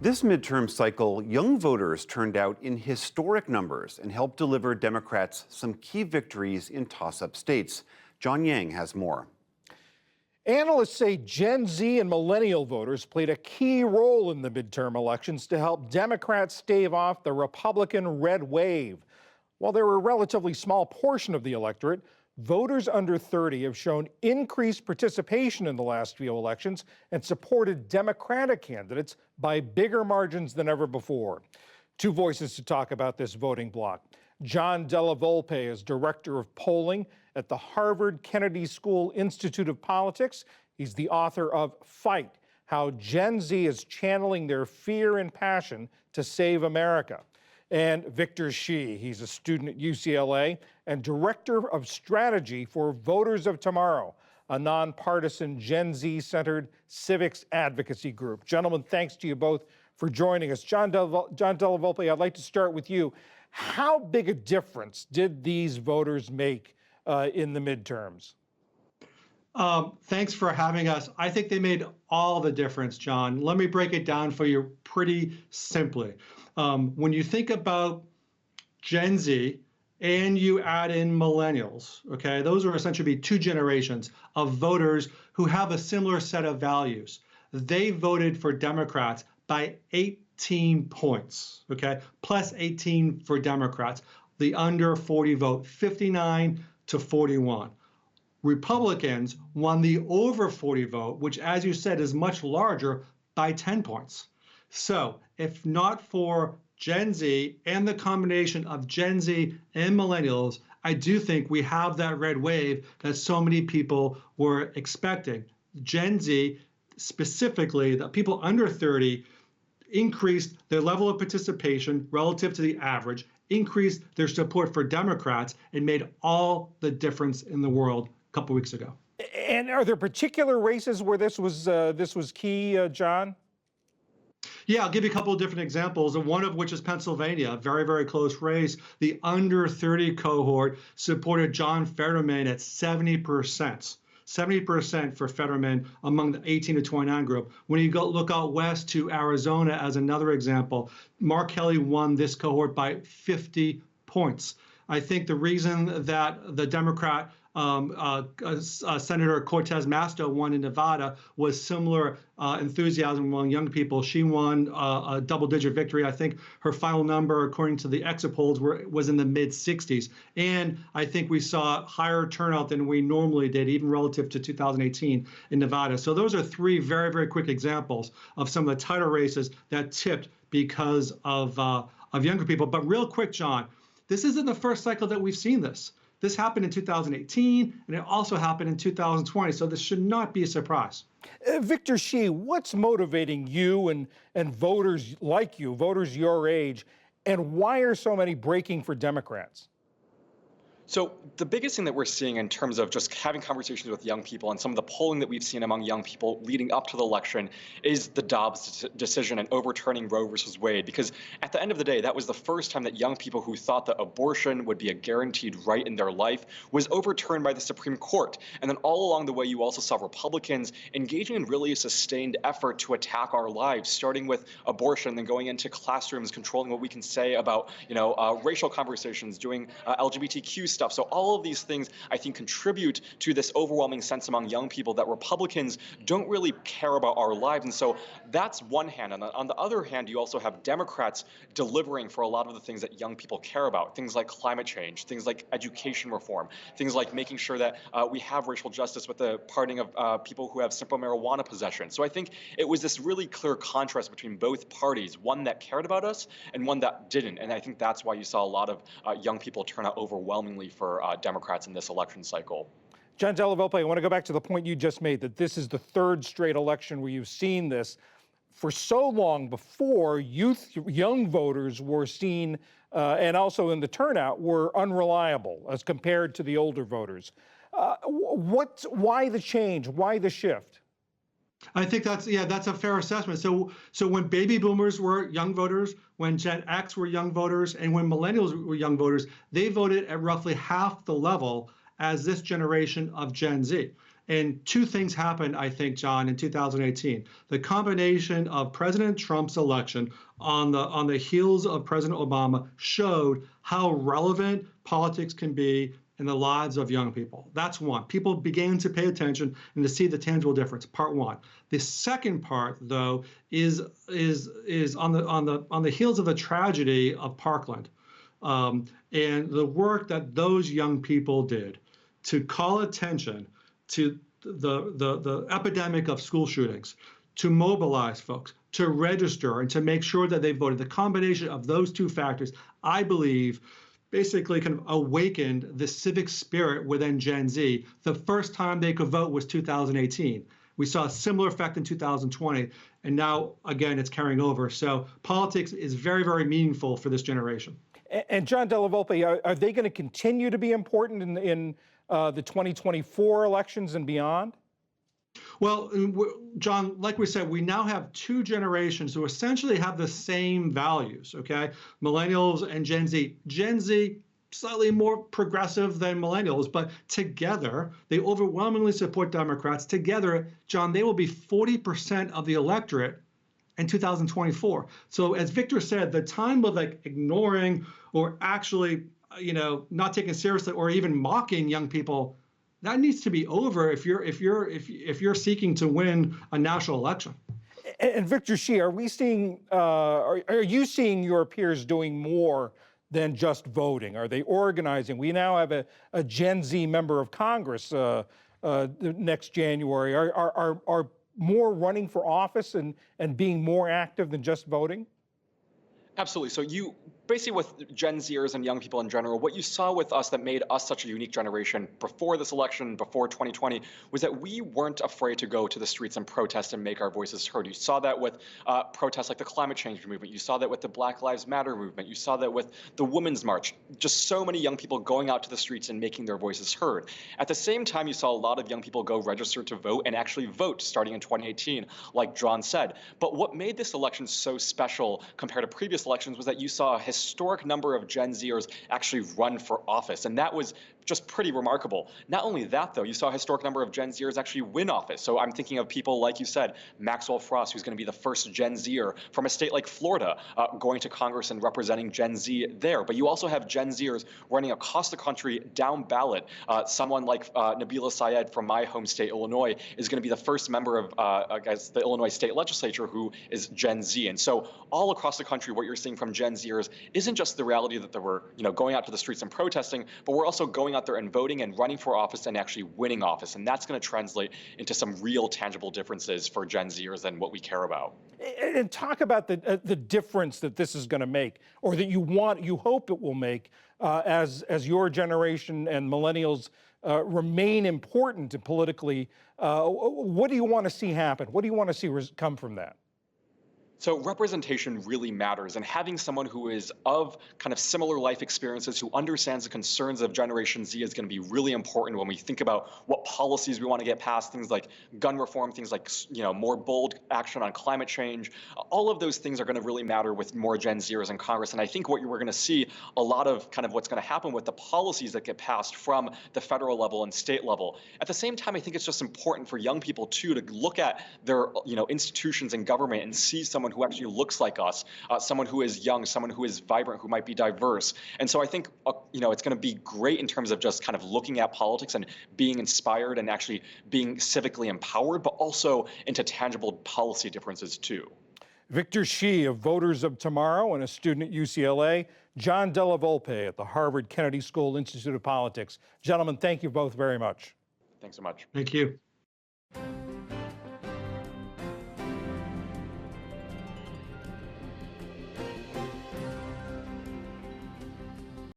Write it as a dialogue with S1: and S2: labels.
S1: This midterm cycle, young voters turned out in historic numbers and helped deliver Democrats some key victories in toss-up states. John Yang has more.
S2: Analysts say Gen Z and millennial voters played a key role in the midterm elections to help Democrats stave off the Republican red wave. While they were a relatively small portion of the electorate, voters under 30 have shown increased participation in the last few elections and supported Democratic candidates by bigger margins than ever before. Two voices to talk about this voting bloc. Della Volpe is director of polling at the Harvard Kennedy School Institute of Politics. He's the author of Fight: How Gen Z is Channeling Their Fear and Passion to Save America. And Victor Shi, he's a student at UCLA and director of strategy for Voters of Tomorrow, a nonpartisan Gen Z-centered civics advocacy group. Gentlemen, thanks to you both for joining us. John Della Volpe, I'd like to start with you. How big a difference did these voters make in the midterms?
S3: Thanks for having us. I think they made all the difference, John. Let me break it down for you pretty simply. When you think about Gen Z and you add in millennials, okay, those are essentially two generations of voters who have a similar set of values. They voted for Democrats by 18 points, okay, plus 18 for Democrats. The under 40 vote, 59 to 41. Republicans won the over 40 vote, which, as you said, is much larger, by 10 points. So if not for Gen Z and the combination of Gen Z and millennials, I do think we have that red wave that so many people were expecting. Gen Z, specifically, the people under 30, increased their level of participation relative to the average, increased their support for Democrats, and made all the difference in the world a couple weeks ago.
S2: And are there particular races where this was key, John?
S3: Yeah, I'll give you a couple of different examples, and one of which is Pennsylvania, a very, very close race. The under 30 cohort supported John Fetterman at 70%. 70% for Fetterman among the 18 to 29 group. When you go look out west to Arizona as another example, Mark Kelly won this cohort by 50 points. I think the reason that the Democrat Senator Cortez Masto won in Nevada was similar enthusiasm among young people. She won a double-digit victory. I think her final number, according to the exit polls, was in the mid-60s. And I think we saw higher turnout than we normally did, even relative to 2018 in Nevada. So those are three very, very quick examples of some of the tighter races that tipped because of younger people. But real quick, John, this isn't the first cycle that we've seen this. This happened in 2018, and it also happened in 2020, so this should not be a surprise.
S2: Victor Shi, what's motivating you and voters like you, voters your age, and why are so many breaking for Democrats?
S4: So the biggest thing that we're seeing in terms of just having conversations with young people and some of the polling that we've seen among young people leading up to the election is the Dobbs decision and overturning Roe versus Wade. Because at the end of the day, that was the first time that young people who thought that abortion would be a guaranteed right in their life was overturned by the Supreme Court. And then all along the way, you also saw Republicans engaging in really a sustained effort to attack our lives, starting with abortion, then going into classrooms, controlling what we can say about, racial conversations, doing LGBTQ stuff. So all of these things, I think, contribute to this overwhelming sense among young people that Republicans don't really care about our lives. And so that's one hand. And on the other hand, you also have Democrats delivering for a lot of the things that young people care about, things like climate change, things like education reform, things like making sure that we have racial justice with the pardoning of people who have simple marijuana possession. So I think it was this really clear contrast between both parties, one that cared about us and one that didn't. And I think that's why you saw a lot of young people turn out overwhelmingly for Democrats in this election cycle.
S2: Della Volpe, I want to go back to the point you just made, that this is the third straight election where you've seen this. For so long before, young voters were seen, and also in the turnout, were unreliable as compared to the older voters. Why the change? Why the shift?
S3: I think that's a fair assessment. So when baby boomers were young voters, when Gen X were young voters, and when millennials were young voters, they voted at roughly half the level as this generation of Gen Z. And two things happened, I think, John, in 2018. The combination of President Trump's election on the heels of President Obama showed how relevant politics can be in the lives of young people. That's one. People began to pay attention and to see the tangible difference. Part one. The second part, though, is on the heels of the tragedy of Parkland, and the work that those young people did to call attention to the epidemic of school shootings, to mobilize folks, to register, and to make sure that they voted. The combination of those two factors, I believe, basically kind of awakened the civic spirit within Gen Z. The first time they could vote was 2018. We saw a similar effect in 2020, and now, again, it's carrying over. So politics is very, very meaningful for this generation.
S2: And John Della Volpe, are they going to continue to be important in the 2024 elections and beyond?
S3: Well, John, like we said, we now have two generations who essentially have the same values, okay? Millennials and Gen Z. Gen Z, slightly more progressive than millennials, but together, they overwhelmingly support Democrats. Together, John, they will be 40% of the electorate in 2024. So as Victor said, the time of like ignoring or actually, not taking seriously or even mocking young people, that needs to be over if you're seeking to win a national election.
S2: And Victor Shi, are we seeing? Are you seeing your peers doing more than just voting? Are they organizing? We now have a Gen Z member of Congress next January. Are more running for office and being more active than just voting?
S4: Absolutely. So you basically, with Gen Zers and young people in general, what you saw with us that made us such a unique generation before this election, before 2020, was that we weren't afraid to go to the streets and protest and make our voices heard. You saw that with protests like the climate change movement. You saw that with the Black Lives Matter movement. You saw that with the Women's March. Just so many young people going out to the streets and making their voices heard. At the same time, you saw a lot of young people go register to vote and actually vote starting in 2018, like John said. But what made this election so special compared to previous elections was that you saw a historic number of Gen Zers actually run for office. And that was just pretty remarkable. Not only that, though, you saw a historic number of Gen Zers actually win office. So I'm thinking of people, like you said, Maxwell Frost, who's going to be the first Gen Zer from a state like Florida, going to Congress and representing Gen Z there. But you also have Gen Zers running across the country down ballot. Someone like Nabila Syed from my home state, Illinois, is going to be the first member of the Illinois state legislature who is Gen Z. And so all across the country, what you're seeing from Gen Zers isn't just the reality that they were, going out to the streets and protesting, but we're also going out there and voting and running for office and actually winning office. And that's going to translate into some real tangible differences for Gen Zers and what we care about.
S2: And talk about the difference that this is going to make, or that you hope it will make, as your generation and millennials remain important politically. What do you want to see happen? What do you want to see come from that?
S4: So representation really matters, and having someone who is of kind of similar life experiences, who understands the concerns of Generation Z, is going to be really important when we think about what policies we want to get passed, things like gun reform, things like, more bold action on climate change. All of those things are going to really matter with more Gen Zers in Congress. And I think what we're going to see a lot of kind of what's going to happen with the policies that get passed from the federal level and state level. At the same time, I think it's just important for young people too to look at their, institutions and government and see someone who actually looks like us, someone who is young, someone who is vibrant, who might be diverse. And so I think, it's going to be great in terms of just kind of looking at politics and being inspired and actually being civically empowered, but also into tangible policy differences too.
S2: Victor Shi of Voters of Tomorrow and a student at UCLA, John Della Volpe at the Harvard Kennedy School Institute of Politics. Gentlemen, thank you both very much.
S4: Thanks so much.
S3: Thank you.